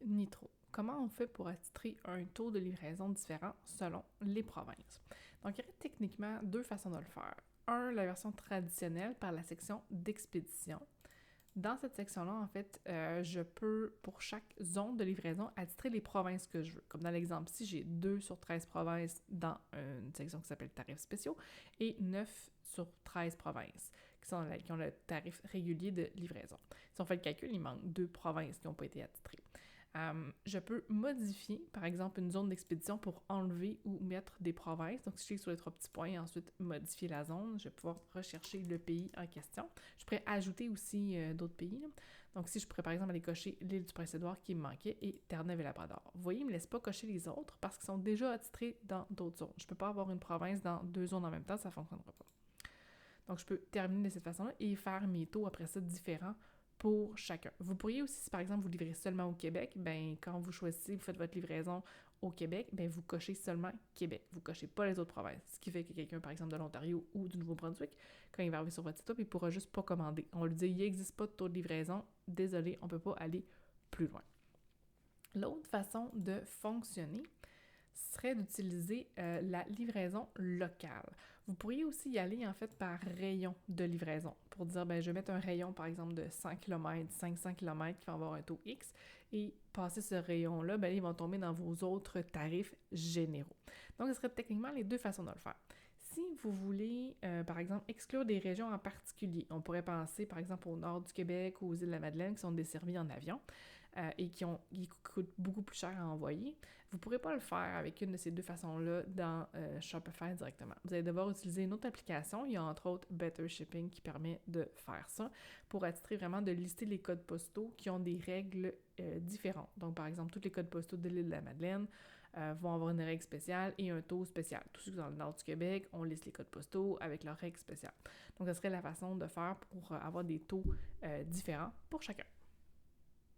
Nitro. Comment on fait pour attitrer un taux de livraison différent selon les provinces? Donc, il y aurait techniquement deux façons de le faire. Un, la version traditionnelle par la section d'expédition. Dans cette section-là, en fait, je peux, pour chaque zone de livraison, attitrer les provinces que je veux. Comme dans l'exemple-ci, j'ai 2 sur 13 provinces dans une section qui s'appelle tarifs spéciaux et 9 sur 13 provinces qui ont le tarif régulier de livraison. Si on fait le calcul, il manque 2 provinces qui n'ont pas été attitrées. Je peux modifier, par exemple, une zone d'expédition pour enlever ou mettre des provinces. Donc, si je clique sur les 3 petits points et ensuite modifier la zone, je vais pouvoir rechercher le pays en question. Je pourrais ajouter aussi d'autres pays. Là. Donc, si je pourrais, par exemple, aller cocher l'île du Prince-Édouard qui me manquait et Terre-Neuve et Labrador. Vous voyez, il ne me laisse pas cocher les autres parce qu'ils sont déjà attitrés dans d'autres zones. Je ne peux pas avoir une province dans 2 zones en même temps, ça ne fonctionnera pas. Donc, je peux terminer de cette façon-là et faire mes taux après ça différents pour chacun. Vous pourriez aussi, si par exemple vous livrez seulement au Québec, ben quand vous choisissez, vous faites votre livraison au Québec, ben vous cochez seulement Québec. Vous cochez pas les autres provinces. Ce qui fait que quelqu'un, par exemple, de l'Ontario ou du Nouveau-Brunswick, quand il va arriver sur votre site web, il pourra juste pas commander. On lui dit, il n'existe pas de taux de livraison, désolé, on peut pas aller plus loin. L'autre façon de fonctionner serait d'utiliser la livraison locale. Vous pourriez aussi y aller en fait par rayon de livraison pour dire, ben je vais mettre un rayon par exemple de 100 km, 500 km qui va avoir un taux X et passer ce rayon-là, ben ils vont tomber dans vos autres tarifs généraux. Donc, ce serait techniquement les deux façons de le faire. Si vous voulez, par exemple, exclure des régions en particulier, on pourrait penser, par exemple, au nord du Québec ou aux îles de la Madeleine qui sont desservies en avion et qui coûtent beaucoup plus cher à envoyer. Vous ne pourrez pas le faire avec une de ces deux façons-là dans Shopify directement. Vous allez devoir utiliser une autre application. Il y a entre autres Better Shipping qui permet de faire ça pour attitrer vraiment de lister les codes postaux qui ont des règles différentes. Donc, par exemple, tous les codes postaux de l'île de la Madeleine vont avoir une règle spéciale et un taux spécial. Tous ceux qui sont dans le nord du Québec, on liste les codes postaux avec leurs règles spéciales. Donc, ce serait la façon de faire pour avoir des taux différents pour chacun.